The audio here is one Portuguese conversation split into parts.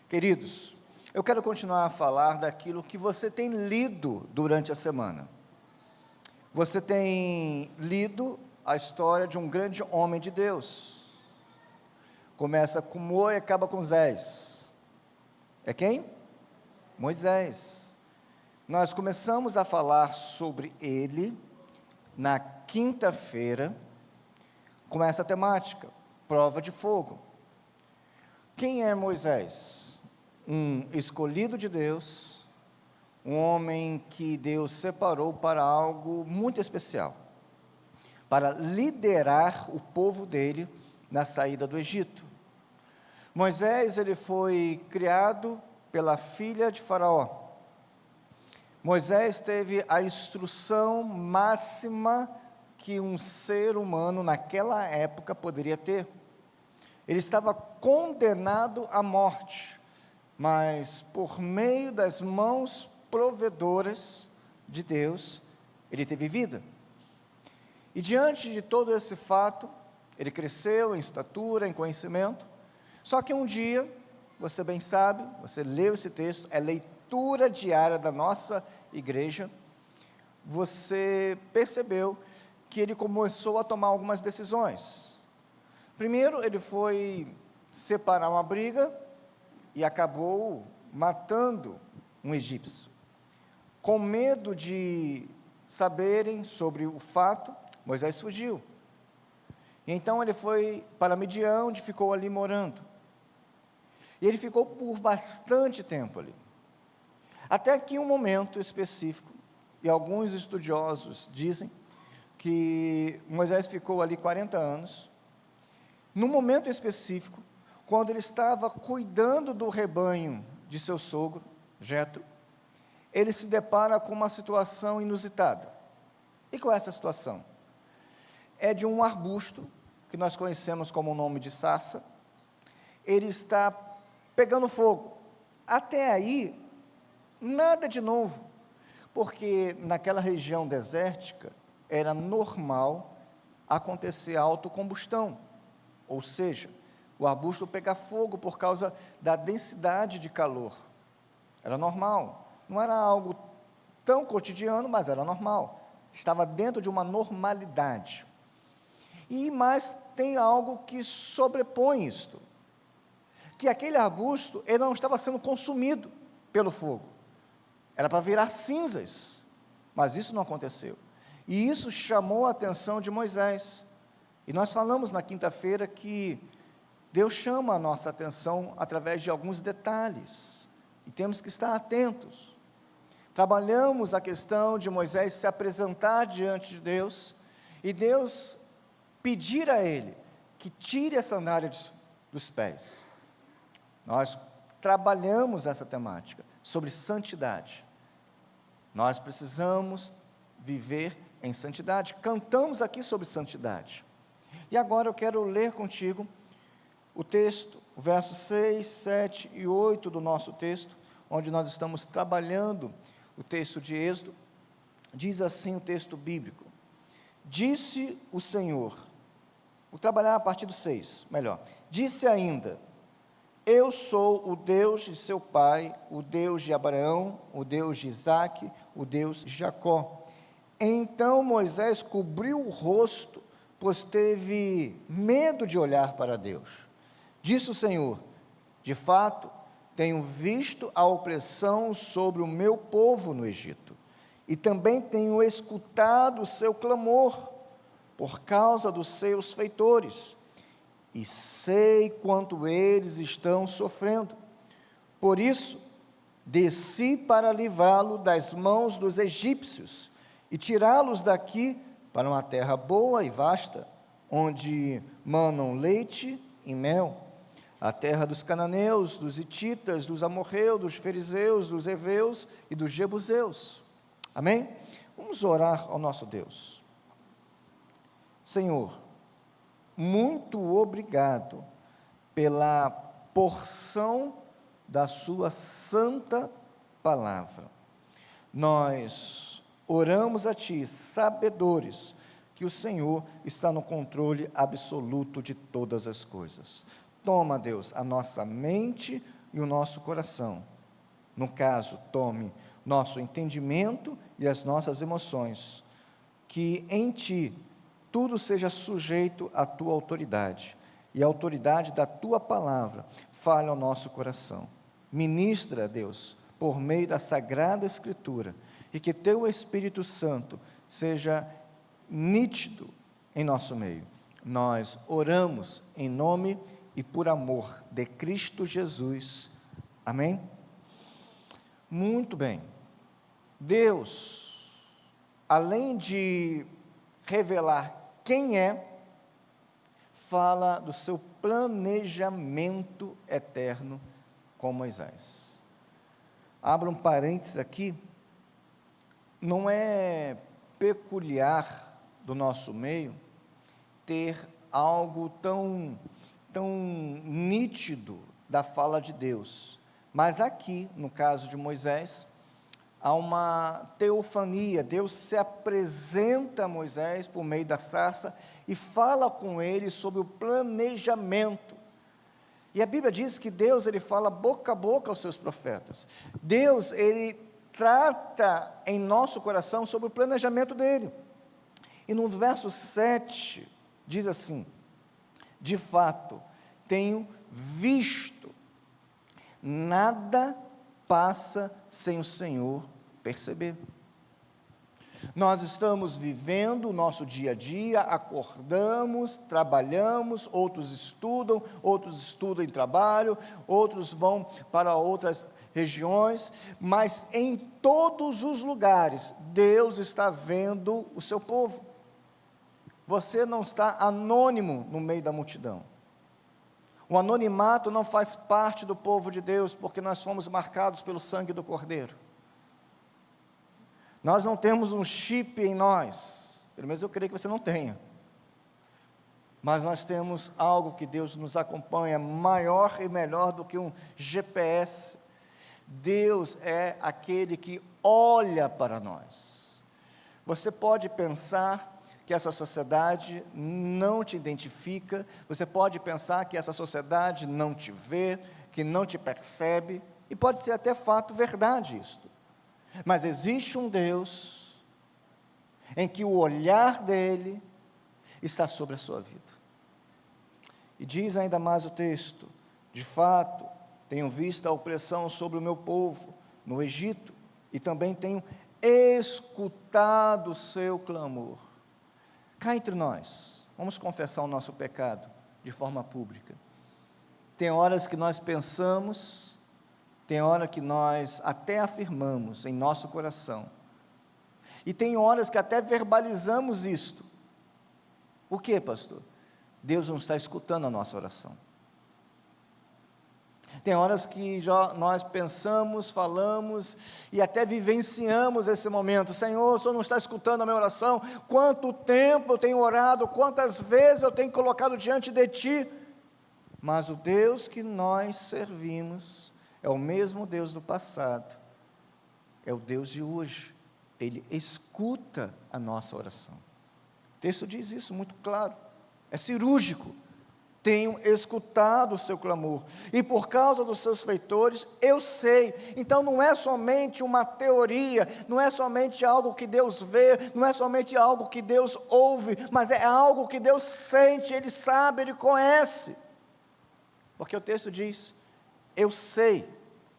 Queridos, eu quero continuar a falar daquilo que você tem lido durante a semana. Você tem lido a história de um grande homem de Deus. Começa com Mo e acaba com Zés. É quem? Moisés. Nós começamos a falar sobre ele na quinta-feira, com essa temática, prova de fogo. Quem é Moisés? Um escolhido de Deus, um homem que Deus separou para algo muito especial, para liderar o povo dele na saída do Egito. Moisés, ele foi criado pela filha de Faraó. Moisés teve a instrução máxima que um ser humano naquela época poderia ter. Ele estava condenado à morte, mas por meio das mãos provedoras de Deus, ele teve vida. E diante de todo esse fato, ele cresceu em estatura, em conhecimento, só que um dia, você bem sabe, você leu esse texto, é leitura diária da nossa igreja, você percebeu que ele começou a tomar algumas decisões. Primeiro, ele foi separar uma briga e acabou matando um egípcio. Com medo de saberem sobre o fato, Moisés fugiu. E então ele foi para Midian, onde ficou ali morando. E ele ficou por bastante tempo ali. Até que um momento específico, e alguns estudiosos dizem que Moisés ficou ali 40 anos, num momento específico, quando ele estava cuidando do rebanho de seu sogro, Jetro, ele se depara com uma situação inusitada. E qual é essa situação? É de um arbusto, que nós conhecemos como o nome de sarça, ele está pegando fogo. Até aí, nada de novo, porque naquela região desértica, era normal acontecer autocombustão, ou seja, o arbusto pegar fogo por causa da densidade de calor. Era normal, não era algo tão cotidiano, mas era normal, estava dentro de uma normalidade. E mais tem algo que sobrepõe isto, que aquele arbusto, ele não estava sendo consumido pelo fogo, era para virar cinzas, mas isso não aconteceu, e isso chamou a atenção de Moisés, e nós falamos na quinta-feira que Deus chama a nossa atenção através de alguns detalhes, e temos que estar atentos. Trabalhamos a questão de Moisés se apresentar diante de Deus, e Deus pedir a ele que tire a sandália dos pés. Nós trabalhamos essa temática sobre santidade. Nós precisamos viver em santidade. Cantamos aqui sobre santidade. E agora eu quero ler contigo o texto, o verso 6, 7 e 8 do nosso texto, onde nós estamos trabalhando o texto de Êxodo. Diz assim o texto bíblico: disse o Senhor, vou trabalhar a partir do 6, melhor. Disse ainda: eu sou o Deus de seu pai, o Deus de Abraão, o Deus de Isaque, o Deus de Jacó. Então Moisés cobriu o rosto, pois teve medo de olhar para Deus. Disse o Senhor: de fato, tenho visto a opressão sobre o meu povo no Egito, e também tenho escutado o seu clamor, por causa dos seus feitores, e sei quanto eles estão sofrendo. Por isso, desci para livrá-lo das mãos dos egípcios, e tirá-los daqui para uma terra boa e vasta, onde manam leite e mel, a terra dos cananeus, dos hititas, dos amorreus, dos fariseus, dos heveus e dos jebuseus. Amém? Vamos orar ao nosso Deus. Senhor, muito obrigado pela porção da sua santa palavra. Nós oramos a Ti, sabedores que o Senhor está no controle absoluto de todas as coisas. Toma, Deus, a nossa mente, e o nosso coração. No caso, tome nosso entendimento e as nossas emoções, que em Ti tudo seja sujeito à Tua autoridade, e a autoridade da Tua palavra fale ao nosso coração. Ministra, Deus, por meio da Sagrada Escritura, e que Teu Espírito Santo seja nítido em nosso meio. Nós oramos em nome e por amor de Cristo Jesus. Amém? Muito bem. Deus, além de revelar quem é, fala do seu planejamento eterno com Moisés. Abra um parênteses aqui. Não é peculiar do nosso meio ter algo tão nítido da fala de Deus, mas aqui, no caso de Moisés, há uma teofania. Deus se apresenta a Moisés por meio da sarça e fala com ele sobre o planejamento. E a Bíblia diz que Deus, ele fala boca a boca aos seus profetas. Deus, ele trata em nosso coração sobre o planejamento dele. E no verso 7, diz assim: de fato, tenho visto, nada passa sem o Senhor perceber. Nós estamos vivendo o nosso dia a dia, acordamos, trabalhamos, outros estudam em trabalho, outros vão para outras regiões, mas em todos os lugares, Deus está vendo o seu povo. Você não está anônimo no meio da multidão. O anonimato não faz parte do povo de Deus, porque nós fomos marcados pelo sangue do Cordeiro. Nós não temos um chip em nós, pelo menos eu creio que você não tenha, mas nós temos algo que Deus nos acompanha, maior e melhor do que um GPS. Deus é aquele que olha para nós. Você pode pensar que essa sociedade não te identifica, você pode pensar que essa sociedade não te vê, que não te percebe, e pode ser até fato verdade isto. Mas existe um Deus em que o olhar dele está sobre a sua vida. E diz ainda mais o texto: de fato, tenho visto a opressão sobre o meu povo no Egito, e também tenho escutado o seu clamor. Cá entre nós, vamos confessar o nosso pecado de forma pública. Tem horas que nós pensamos, tem hora que nós até afirmamos em nosso coração, e tem horas que até verbalizamos isto. O que, pastor? Deus não está escutando a nossa oração. Tem horas que nós pensamos, falamos e até vivenciamos esse momento. Senhor, o Senhor não está escutando a minha oração? Quanto tempo eu tenho orado, quantas vezes eu tenho colocado diante de Ti? Mas o Deus que nós servimos é o mesmo Deus do passado, é o Deus de hoje. Ele escuta a nossa oração. O texto diz isso muito claro, é cirúrgico. Tenho escutado o seu clamor, e por causa dos seus feitores, eu sei. Então não é somente uma teoria, não é somente algo que Deus vê, não é somente algo que Deus ouve, mas é algo que Deus sente, Ele sabe, Ele conhece. Porque o texto diz: eu sei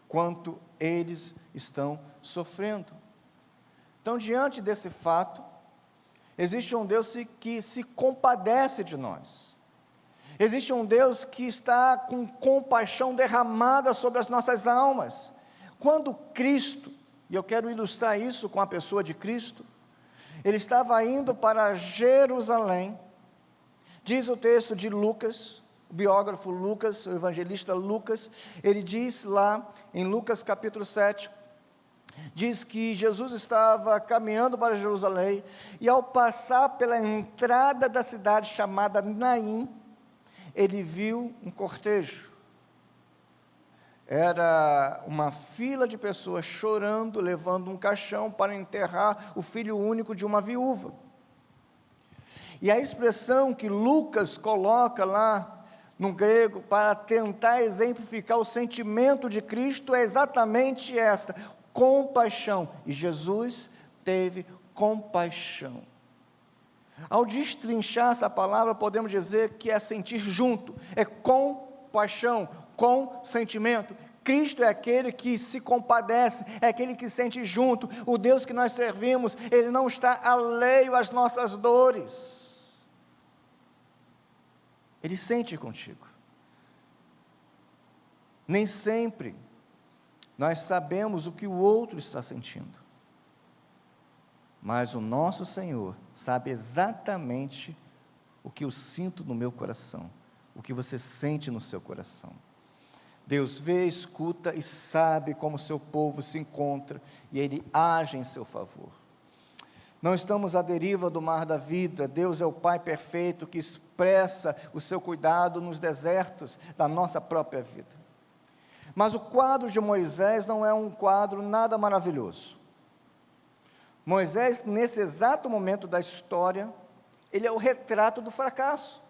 quanto eles estão sofrendo. Então, diante desse fato, existe um Deus que se compadece de nós. Existe um Deus que está com compaixão derramada sobre as nossas almas. Quando Cristo, e eu quero ilustrar isso com a pessoa de Cristo, Ele estava indo para Jerusalém. Diz o texto de Lucas, o biógrafo Lucas, o evangelista Lucas, ele diz lá em Lucas capítulo 7, diz que Jesus estava caminhando para Jerusalém, e ao passar pela entrada da cidade chamada Naim, ele viu um cortejo. Era uma fila de pessoas chorando, levando um caixão para enterrar o filho único de uma viúva. E a expressão que Lucas coloca lá no grego, para tentar exemplificar o sentimento de Cristo, é exatamente esta: compaixão. E Jesus teve compaixão. Ao destrinchar essa palavra, podemos dizer que é sentir junto, é compaixão, com sentimento. Cristo é aquele que se compadece, é aquele que sente junto. O Deus que nós servimos, Ele não está alheio às nossas dores. Ele sente contigo. Nem sempre nós sabemos o que o outro está sentindo, mas o nosso Senhor sabe exatamente o que eu sinto no meu coração, o que você sente no seu coração. Deus vê, escuta e sabe como o seu povo se encontra, e Ele age em seu favor. Não estamos à deriva do mar da vida. Deus é o Pai perfeito que expressa o seu cuidado nos desertos da nossa própria vida. Mas o quadro de Moisés não é um quadro nada maravilhoso. Moisés, nesse exato momento da história, ele é o retrato do fracasso.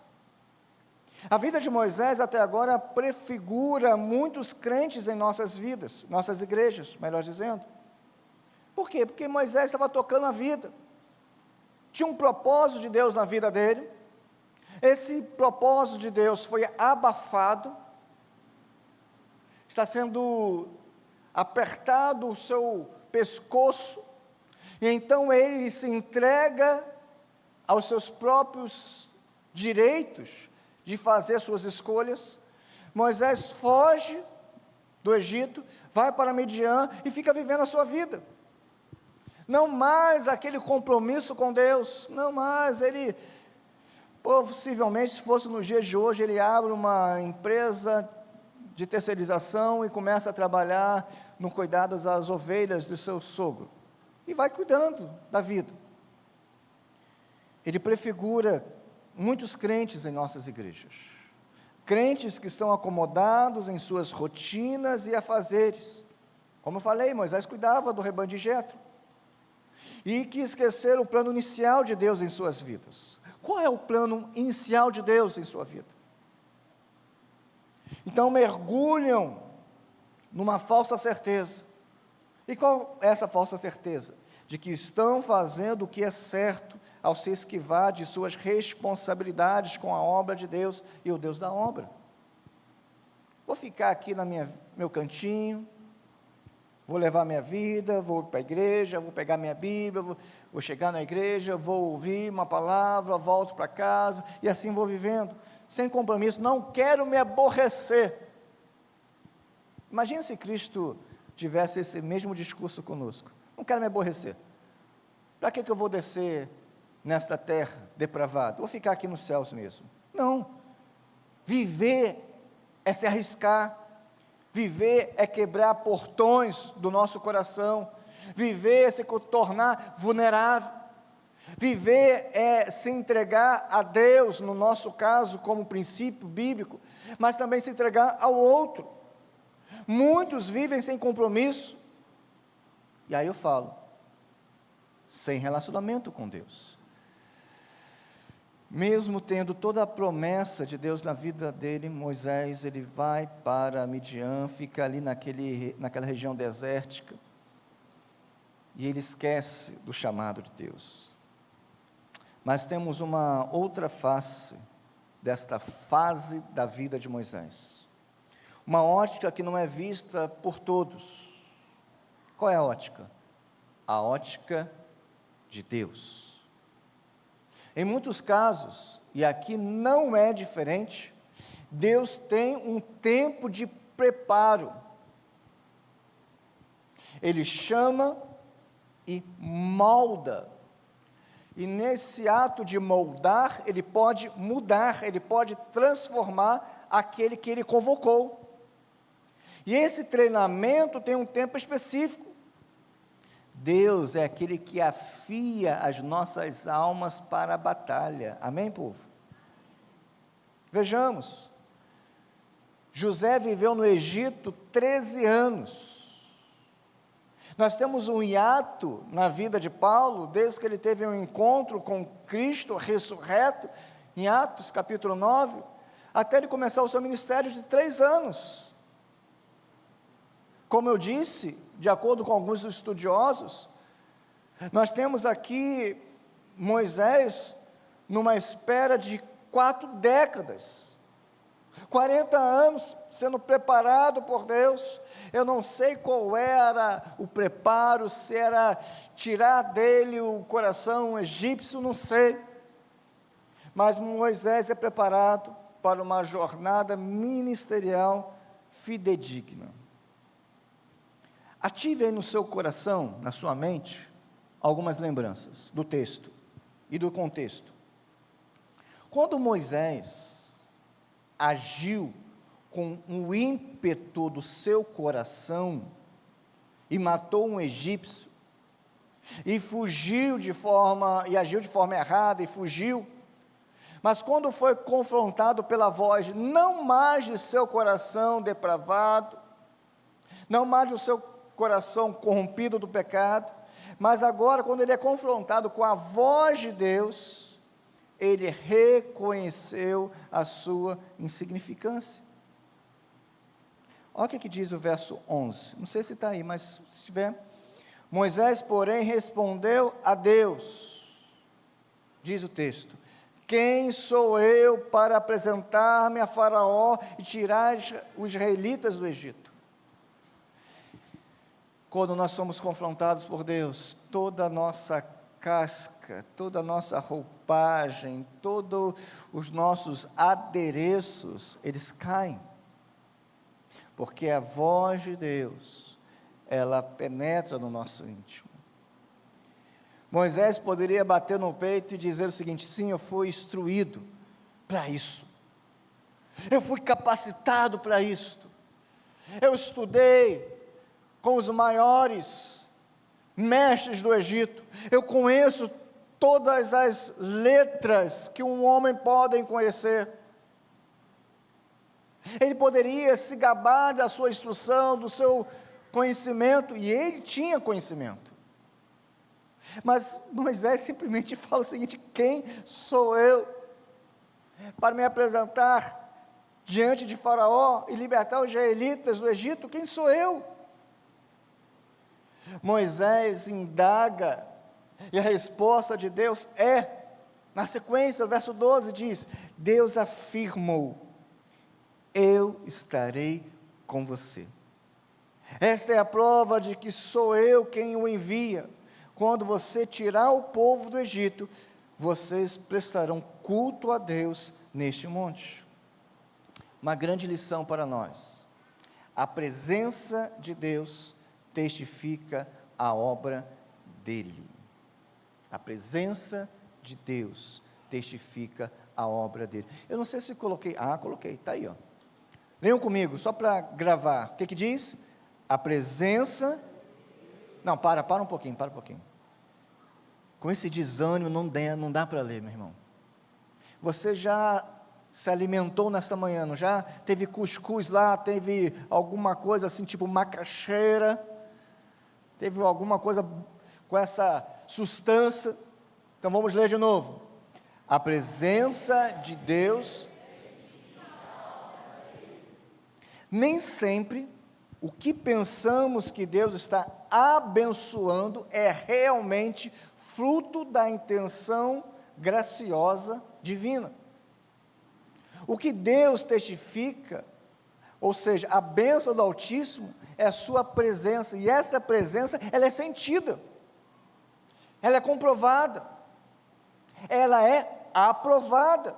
A vida de Moisés até agora prefigura muitos crentes em nossas vidas, nossas igrejas, melhor dizendo. Por quê? Porque Moisés estava tocando a vida. Tinha um propósito de Deus na vida dele. Esse propósito de Deus foi abafado. Está sendo apertado o seu pescoço. E então ele se entrega aos seus próprios direitos de fazer suas escolhas. Moisés foge do Egito, vai para Midian e fica vivendo a sua vida. Não mais aquele compromisso com Deus, não mais ele, possivelmente, se fosse nos dias de hoje, ele abre uma empresa de terceirização e começa a trabalhar no cuidado das ovelhas do seu sogro, e vai cuidando da vida. Ele prefigura muitos crentes em nossas igrejas, crentes que estão acomodados em suas rotinas e afazeres. Como eu falei, Moisés cuidava do rebanho de Jetro, e que esqueceram o plano inicial de Deus em suas vidas. Qual é o plano inicial de Deus em sua vida? Então mergulham numa falsa certeza. E qual é essa falsa certeza? De que estão fazendo o que é certo ao se esquivar de suas responsabilidades com a obra de Deus e o Deus da obra. Vou ficar aqui no meu cantinho, vou levar minha vida, vou para a igreja, vou pegar minha Bíblia, vou chegar na igreja, vou ouvir uma palavra, volto para casa, e assim vou vivendo, sem compromisso. Não quero me aborrecer. Imagina se Cristo tivesse esse mesmo discurso conosco: não quero me aborrecer, para que eu vou descer nesta terra depravada? Vou ficar aqui nos céus mesmo. Não, viver é se arriscar, viver é quebrar portões do nosso coração, viver é se tornar vulnerável, viver é se entregar a Deus, no nosso caso, como princípio bíblico, mas também se entregar ao outro. Muitos vivem sem compromisso, e aí eu falo, sem relacionamento com Deus. Mesmo tendo toda a promessa de Deus na vida dele, Moisés, ele vai para Midian, fica ali naquela região desértica, e ele esquece do chamado de Deus. Mas temos uma outra face desta fase da vida de Moisés, uma ótica que não é vista por todos. Qual é a ótica? A ótica de Deus. Em muitos casos, e aqui não é diferente, Deus tem um tempo de preparo. Ele chama e molda. E nesse ato de moldar, ele pode mudar, ele pode transformar aquele que ele convocou. E esse treinamento tem um tempo específico. Deus é aquele que afia as nossas almas para a batalha. Amém, povo? Vejamos, José viveu no Egito 13 anos. Nós temos um hiato na vida de Paulo, desde que ele teve um encontro com Cristo ressurreto, em Atos capítulo 9, até ele começar o seu ministério de 3 anos. Como eu disse, de acordo com alguns estudiosos, nós temos aqui Moisés numa espera de 4 décadas, 40 anos sendo preparado por Deus. Eu não sei qual era o preparo, se era tirar dele o coração egípcio, não sei. Mas Moisés é preparado para uma jornada ministerial fidedigna. Ative aí no seu coração, na sua mente, algumas lembranças do texto e do contexto. Quando Moisés agiu com o ímpeto do seu coração e matou um egípcio, e agiu de forma errada e fugiu, mas quando foi confrontado pela voz, não mais de seu coração depravado, não mais do seu coração corrompido do pecado, mas agora quando ele é confrontado com a voz de Deus, ele reconheceu a sua insignificância. Olha o que diz o verso 11, não sei se está aí, mas se estiver. Moisés, porém, respondeu a Deus, diz o texto: quem sou eu para apresentar-me a Faraó e tirar os israelitas do Egito? Quando nós somos confrontados por Deus, toda a nossa casca, toda a nossa roupagem, todos os nossos adereços, eles caem, porque a voz de Deus, ela penetra no nosso íntimo. Moisés poderia bater no peito e dizer o seguinte: sim, eu fui instruído para isso, eu fui capacitado para isto, eu estudei com os maiores mestres do Egito, eu conheço todas as letras que um homem pode conhecer. Ele poderia se gabar da sua instrução, do seu conhecimento, e ele tinha conhecimento. Mas Moisés simplesmente fala o seguinte: quem sou eu para me apresentar diante de Faraó e libertar os israelitas do Egito? Quem sou eu? Moisés indaga, e a resposta de Deus na sequência, o verso 12 diz: Deus afirmou: eu estarei com você. Esta é a prova de que sou eu quem o envia. Quando você tirar o povo do Egito, vocês prestarão culto a Deus neste monte. Uma grande lição para nós: a presença de Deus testifica a obra dele. A presença de Deus testifica a obra dele. Eu não sei se coloquei, coloquei, está aí, ó. Leiam comigo, só para gravar. O que diz? A presença, não, para um pouquinho, com esse desânimo não dá para ler, meu irmão. Você já se alimentou nesta manhã, não já? Teve cuscuz lá, teve alguma coisa assim, tipo macaxeira, teve alguma coisa com essa sustância. Então vamos ler de novo. A presença de Deus. Nem sempre o que pensamos que Deus está abençoando é realmente fruto da intenção graciosa divina. O que Deus testifica, ou seja, a bênção do Altíssimo, é a sua presença, e essa presença, ela é sentida, ela é comprovada, ela é aprovada.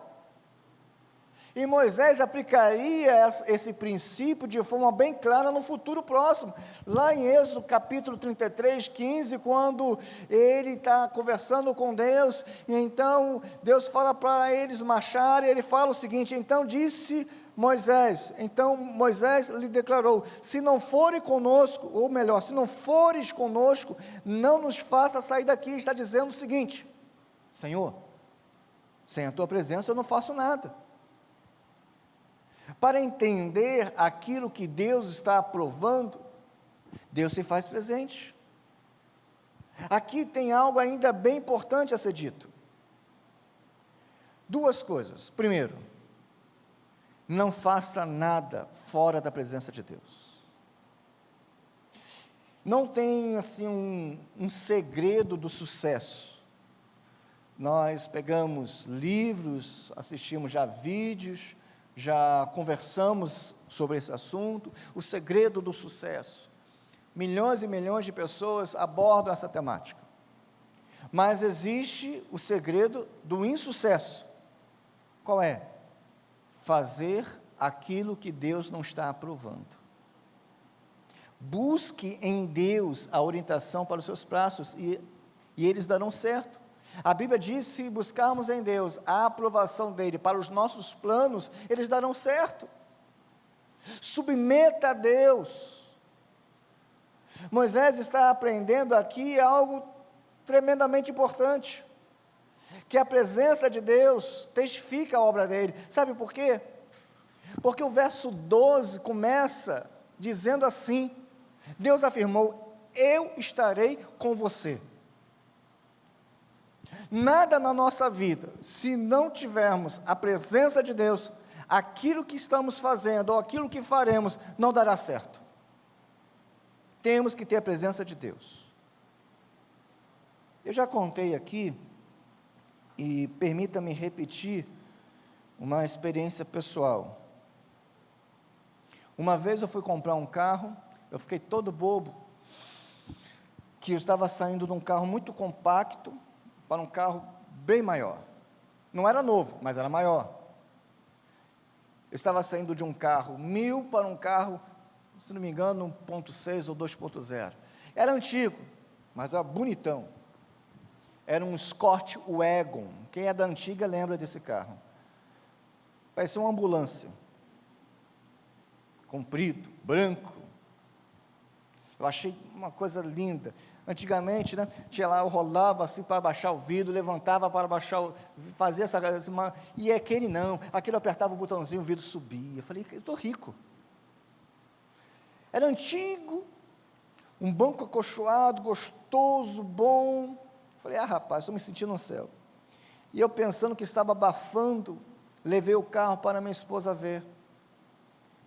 E Moisés aplicaria esse princípio de forma bem clara no futuro próximo, lá em Êxodo capítulo 33, 15, quando ele está conversando com Deus, e então Deus fala para eles marcharem, ele fala o seguinte: então disse Moisés, então Moisés lhe declarou: se não forem conosco, ou melhor, se não fores conosco, não nos faça sair daqui. Está dizendo o seguinte: Senhor, sem a tua presença eu não faço nada. Para entender aquilo que Deus está aprovando, Deus se faz presente. Aqui tem algo ainda bem importante a ser dito. Duas coisas. Primeiro, Não faça nada fora da presença de Deus. Não tem assim um segredo do sucesso. Nós pegamos livros, assistimos já vídeos, já conversamos sobre esse assunto, o segredo do sucesso. Milhões e milhões de pessoas abordam essa temática. Mas existe o segredo do insucesso. Qual é? Fazer aquilo que Deus não está aprovando. Busque em Deus a orientação para os seus passos e eles darão certo. A Bíblia diz: se buscarmos em Deus a aprovação dele para os nossos planos, eles darão certo. Submeta a Deus. Moisés está aprendendo aqui algo tremendamente importante, que a presença de Deus testifica a obra dele. Sabe por quê? Porque o verso 12 começa dizendo assim: Deus afirmou: eu estarei com você. Nada na nossa vida, se não tivermos a presença de Deus, aquilo que estamos fazendo ou aquilo que faremos não dará certo. Temos que ter a presença de Deus. Eu já contei aqui, e permita-me repetir, uma experiência pessoal. Uma vez eu fui comprar um carro, eu fiquei todo bobo, que eu estava saindo de um carro muito compacto, para um carro bem maior. Não era novo, mas era maior. Eu estava saindo de um carro 1000 para um carro, se não me engano, 1.6 ou 2.0. Era antigo, mas era bonitão. Era um Scott Wagon. Quem é da antiga lembra desse carro. Parecia uma ambulância. Comprido, branco. Eu achei uma coisa linda. Antigamente, né, tinha lá, eu rolava assim para baixar o vidro, levantava para baixar, fazia essa, e aquele não, aquele eu apertava o botãozinho, o vidro subia. Eu falei: eu estou rico. Era antigo, um banco acolchoado, gostoso, bom. Eu falei: ah, rapaz, estou me sentindo no céu. E eu pensando que estava abafando, levei o carro para minha esposa ver.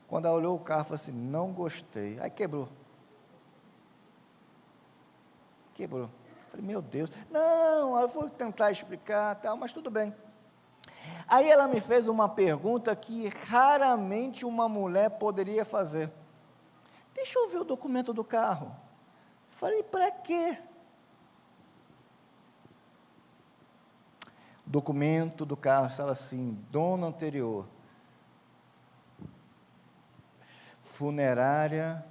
Quando ela olhou o carro, falou assim: não gostei. Aí quebrou. Quebrou. Falei: meu Deus. Não, eu vou tentar explicar, tal, mas tudo bem. Aí ela me fez uma pergunta que raramente uma mulher poderia fazer. Deixa eu ver o documento do carro. Falei: para quê? O documento do carro estava assim: dono anterior, funerária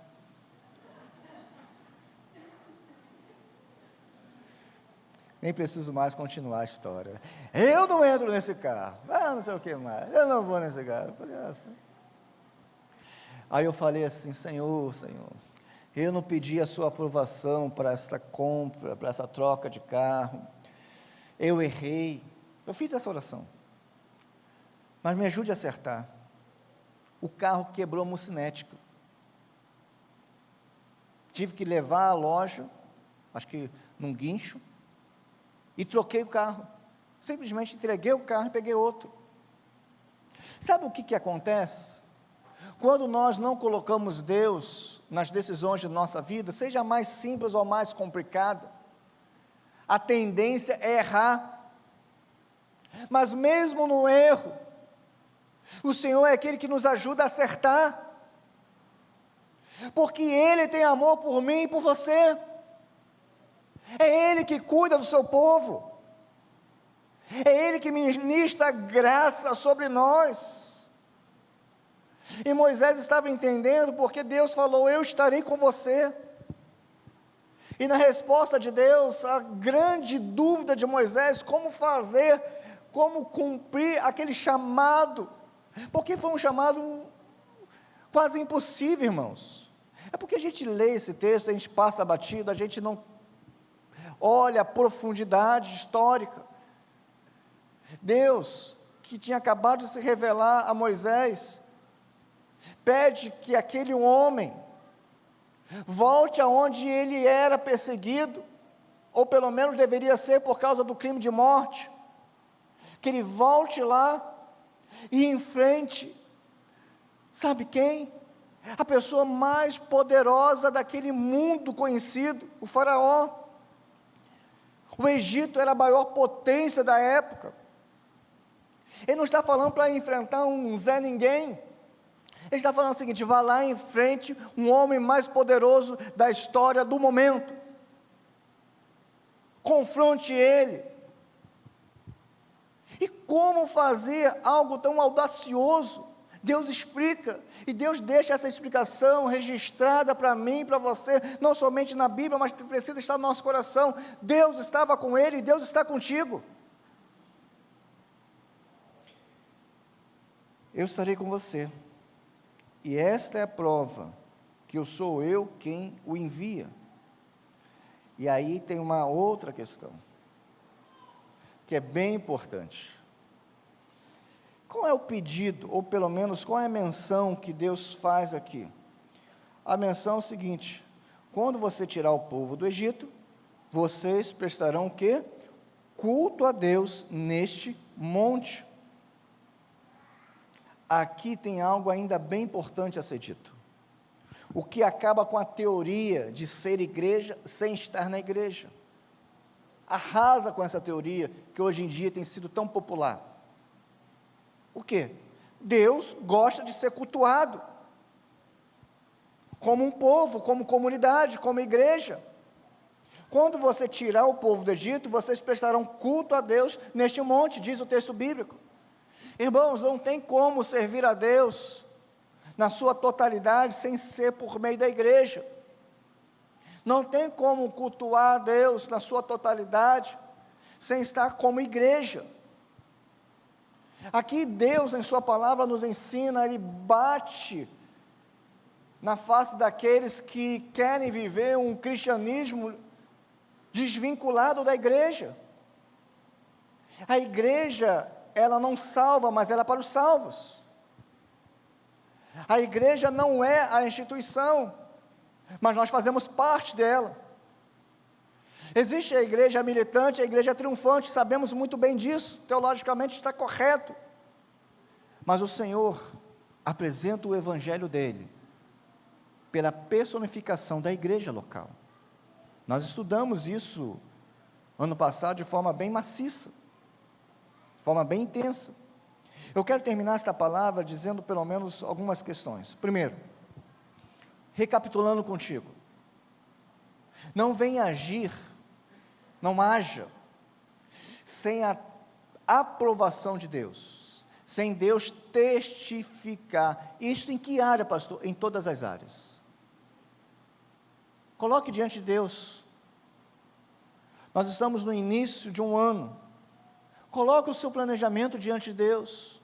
nem preciso mais continuar a história. Eu não entro nesse carro. Não sei o que mais. Eu não vou nesse carro. Eu falei assim. Aí eu falei assim: Senhor, eu não pedi a sua aprovação para esta compra, para essa troca de carro. Eu errei. Eu fiz essa oração. Mas me ajude a acertar. O carro quebrou a mucinética. Tive que levar à loja, acho que num guincho, e troquei o carro. Simplesmente entreguei o carro e peguei outro. Sabe o que acontece? Quando nós não colocamos Deus nas decisões de nossa vida, seja mais simples ou mais complicada, a tendência é errar. Mas mesmo no erro, o Senhor é aquele que nos ajuda a acertar, porque Ele tem amor por mim e por você. É Ele que cuida do seu povo, é Ele que ministra graça sobre nós. E Moisés estava entendendo, porque Deus falou: eu estarei com você. E na resposta de Deus, a grande dúvida de Moisés: como fazer, como cumprir aquele chamado, porque foi um chamado quase impossível, irmãos. É porque a gente lê esse texto, a gente passa batido, a gente não olha a profundidade histórica. Deus, que tinha acabado de se revelar a Moisés, pede que aquele homem volte aonde ele era perseguido, ou pelo menos deveria ser por causa do crime de morte, que ele volte lá e enfrente Sabe quem? A pessoa mais poderosa daquele mundo conhecido, o faraó. O Egito era a maior potência da época. Ele não está falando para enfrentar um Zé Ninguém. Ele está falando o seguinte: vá lá em frente um homem mais poderoso da história do momento. Confronte ele. E como fazer algo tão audacioso? Deus explica, e Deus deixa essa explicação registrada para mim e para você, não somente na Bíblia, mas precisa estar no nosso coração. Deus estava com ele e Deus está contigo. Eu estarei com você, e esta é a prova, que eu sou eu quem o envia. E aí tem uma outra questão, que é bem importante. Qual é o pedido, ou pelo menos qual é a menção que Deus faz aqui? A menção é o seguinte: quando você tirar o povo do Egito, vocês prestarão o quê? Culto a Deus neste monte. Aqui tem algo ainda bem importante a ser dito, o que acaba com a teoria de ser igreja sem estar na igreja. Arrasa com essa teoria que hoje em dia tem sido tão popular. O quê? Deus gosta de ser cultuado, como um povo, como comunidade, como igreja. Quando você tirar o povo do Egito, vocês prestarão culto a Deus neste monte, diz o texto bíblico. Irmãos, não tem como servir a Deus na sua totalidade sem ser por meio da igreja. Não tem como cultuar a Deus na sua totalidade sem estar como igreja. Aqui Deus, em sua palavra, nos ensina, Ele bate na face daqueles que querem viver um cristianismo desvinculado da igreja. A igreja, ela não salva, mas ela é para os salvos. A igreja não é a instituição, mas nós fazemos parte dela. Existe a igreja militante, a igreja triunfante, sabemos muito bem disso, teologicamente está correto. Mas o Senhor apresenta o evangelho dele pela personificação da igreja local. Nós estudamos isso ano passado de forma bem maciça, de forma bem intensa. Eu quero terminar esta palavra dizendo pelo menos algumas questões. Primeiro, recapitulando contigo, não venha agir, não haja, sem a aprovação de Deus, sem Deus testificar. Isto em que área, pastor? Em todas as áreas. Coloque diante de Deus. Nós estamos no início de um ano. Coloque o seu planejamento diante de Deus.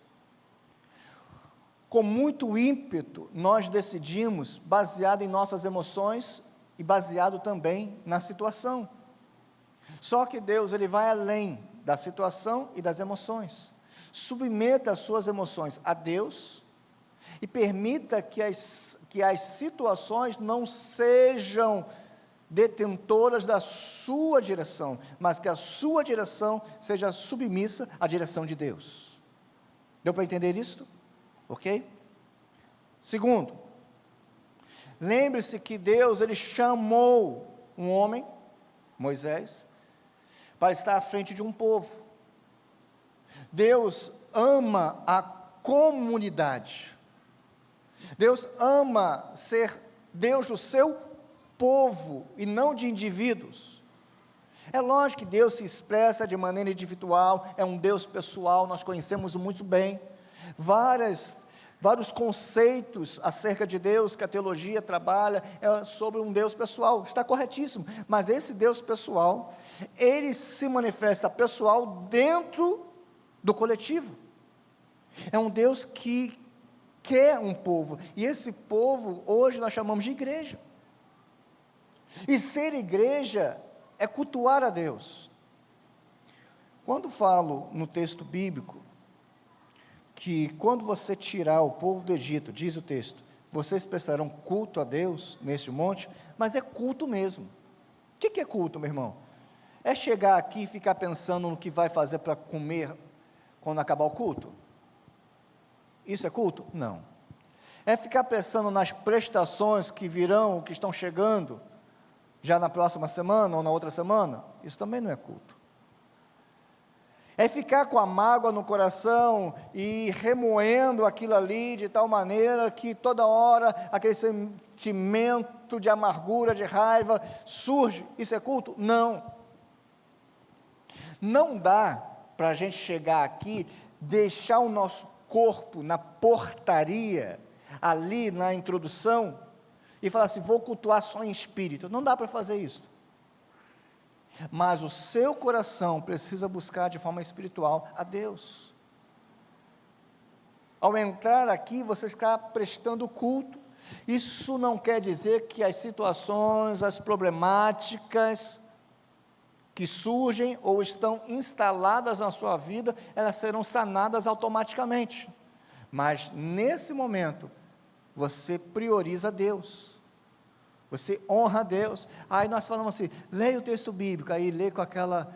Com muito ímpeto, nós decidimos, baseado em nossas emoções e baseado também na situação. Só que Deus, Ele vai além da situação e das emoções. Submeta as suas emoções a Deus e permita que as situações não sejam detentoras da sua direção, mas que a sua direção seja submissa à direção de Deus. Deu para entender isso? Ok? Segundo, lembre-se que Deus, Ele chamou um homem, Moisés, para estar à frente de um povo. Deus ama a comunidade. Deus ama ser Deus do seu povo e não de indivíduos. É lógico que Deus se expressa de maneira individual, é um Deus pessoal, nós conhecemos muito bem. Vários conceitos acerca de Deus que a teologia trabalha é sobre um Deus pessoal, está corretíssimo, mas esse Deus pessoal, ele se manifesta pessoal dentro do coletivo. É um Deus que quer um povo, e esse povo hoje nós chamamos de igreja. E ser igreja é cultuar a Deus. Quando falo no texto bíblico que quando você tirar o povo do Egito, diz o texto, vocês prestarão culto a Deus neste monte, mas é culto mesmo. O que é culto, meu irmão? É chegar aqui e ficar pensando no que vai fazer para comer quando acabar o culto? Isso é culto? Não. É ficar pensando nas prestações que virão, que estão chegando, já na próxima semana ou na outra semana? Isso também não é culto. É ficar com a mágoa no coração e remoendo aquilo ali de tal maneira que toda hora aquele sentimento de amargura, de raiva surge. Isso é culto? Não. Não dá para a gente chegar aqui, deixar o nosso corpo na portaria, ali na introdução, e falar assim, vou cultuar só em espírito. Não dá para fazer isso. Mas o seu coração precisa buscar de forma espiritual a Deus. Ao entrar aqui, você está prestando culto. Isso não quer dizer que as situações, as problemáticas que surgem ou estão instaladas na sua vida, elas serão sanadas automaticamente. Mas nesse momento, você prioriza Deus. Você honra a Deus. Aí nós falamos assim, leia o texto bíblico, aí lê com aquela...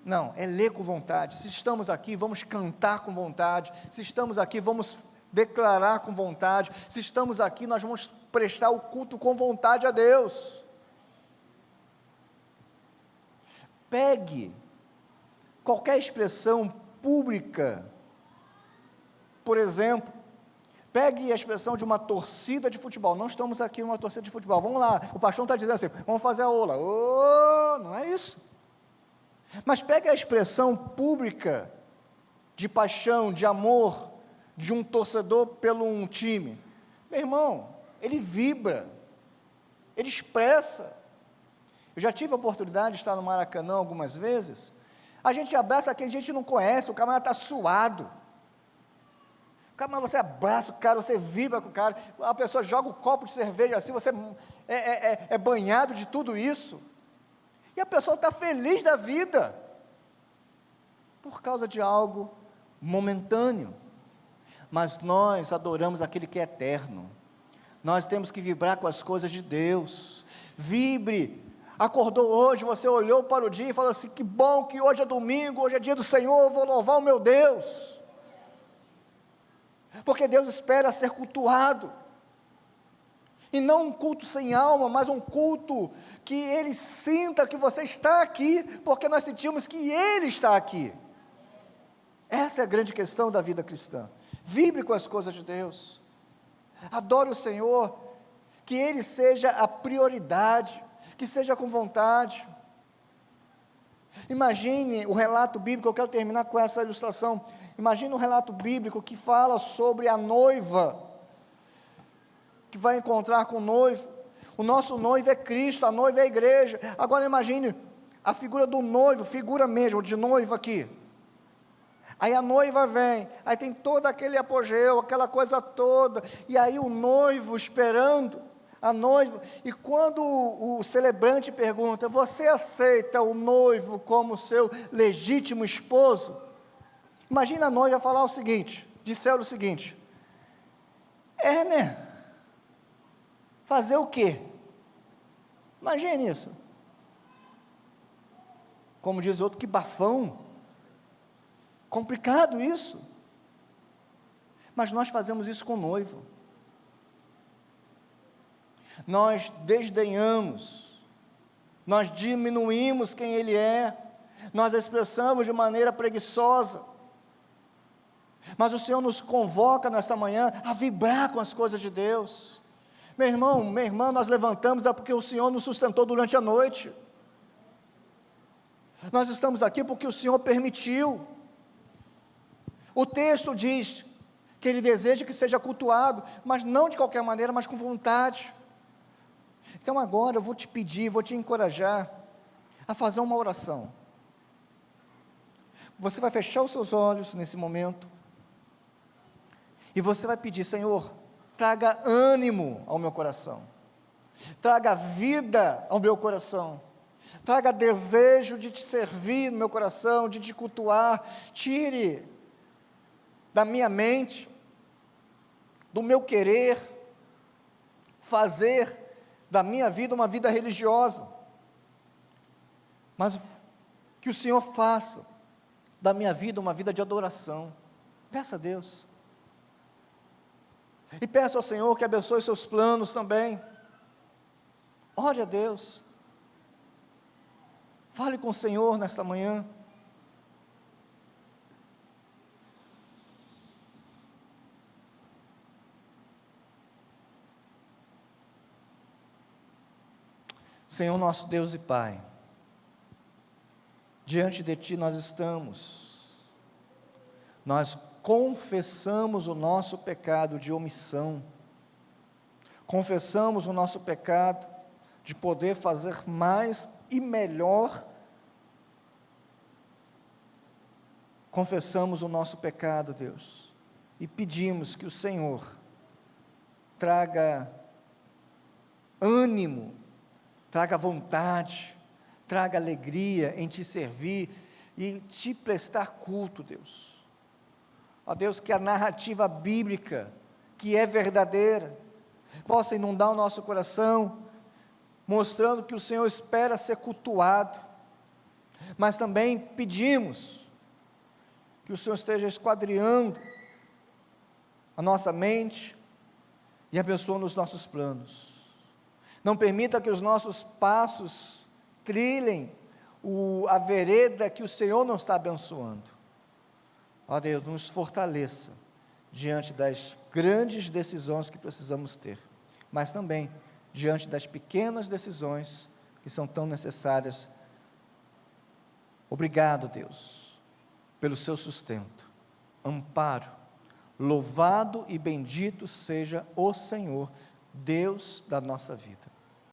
Não, é ler com vontade. Se estamos aqui, vamos cantar com vontade. Se estamos aqui, vamos declarar com vontade. Se estamos aqui, nós vamos prestar o culto com vontade a Deus. Pegue qualquer expressão pública, por exemplo, pegue a expressão de uma torcida de futebol. Não estamos aqui em uma torcida de futebol. Vamos lá, o pastor está dizendo assim, vamos fazer a ola. Oh, não é isso. Mas pegue a expressão pública de paixão, de amor, de um torcedor pelo um time. Meu irmão, ele vibra, ele expressa. Eu já tive a oportunidade de estar no Maracanã algumas vezes. A gente abraça quem a gente não conhece, o camarada está suado. Mas você abraça o cara, você vibra com o cara, a pessoa joga um copo de cerveja assim, você é banhado de tudo isso, e a pessoa está feliz da vida, por causa de algo momentâneo, mas nós adoramos aquele que é eterno, nós temos que vibrar com as coisas de Deus. Vibre. Acordou hoje, você olhou para o dia e falou assim, que bom que hoje é domingo, hoje é dia do Senhor, eu vou louvar o meu Deus, porque Deus espera ser cultuado, e não um culto sem alma, mas um culto que Ele sinta que você está aqui, porque nós sentimos que Ele está aqui. Essa é a grande questão da vida cristã. Vibre com as coisas de Deus, adore o Senhor, que Ele seja a prioridade, que seja com vontade. Imagine o relato bíblico, eu quero terminar com essa ilustração. Imagine um relato bíblico que fala sobre a noiva, que vai encontrar com o noivo. O nosso noivo é Cristo, a noiva é a igreja. Agora imagine a figura do noivo, figura mesmo de noiva aqui. Aí a noiva vem, aí tem todo aquele apogeu, aquela coisa toda, e aí o noivo esperando, a noiva, e quando o celebrante pergunta, você aceita o noivo como seu legítimo esposo? Imagina a noiva falar o seguinte, disser o seguinte, né? Fazer o quê? Imagine isso. Como diz outro, que bafão. Complicado isso. Mas nós fazemos isso com o noivo. Nós desdenhamos, nós diminuímos quem ele é, nós expressamos de maneira preguiçosa. Mas o Senhor nos convoca nesta manhã a vibrar com as coisas de Deus. Meu irmão, minha irmã, nós levantamos porque o Senhor nos sustentou durante a noite. Nós estamos aqui porque o Senhor permitiu. O texto diz que Ele deseja que seja cultuado, mas não de qualquer maneira, mas com vontade. Então agora eu vou te pedir, vou te encorajar a fazer uma oração. Você vai fechar os seus olhos nesse momento, e você vai pedir, Senhor, traga ânimo ao meu coração, traga vida ao meu coração, traga desejo de te servir no meu coração, de te cultuar, tire da minha mente, do meu querer, fazer da minha vida uma vida religiosa, mas que o Senhor faça da minha vida uma vida de adoração. Peça a Deus. E peça ao Senhor que abençoe seus planos também. Ore a Deus. Fale com o Senhor nesta manhã. Senhor nosso Deus e Pai, diante de Ti nós estamos, nós confessamos o nosso pecado de omissão, confessamos o nosso pecado de poder fazer mais e melhor, confessamos o nosso pecado, Deus, e pedimos que o Senhor traga ânimo, traga vontade, traga alegria em Te servir e Te prestar culto, Deus. Ó Deus, que a narrativa bíblica, que é verdadeira, possa inundar o nosso coração, mostrando que o Senhor espera ser cultuado, mas também pedimos que o Senhor esteja esquadriando a nossa mente e abençoando os nossos planos. Não permita que os nossos passos trilhem a vereda que o Senhor não está abençoando. Ó Deus, nos fortaleça diante das grandes decisões que precisamos ter, mas também diante das pequenas decisões que são tão necessárias. Obrigado, Deus, pelo seu sustento, amparo. Louvado e bendito seja o Senhor, Deus da nossa vida.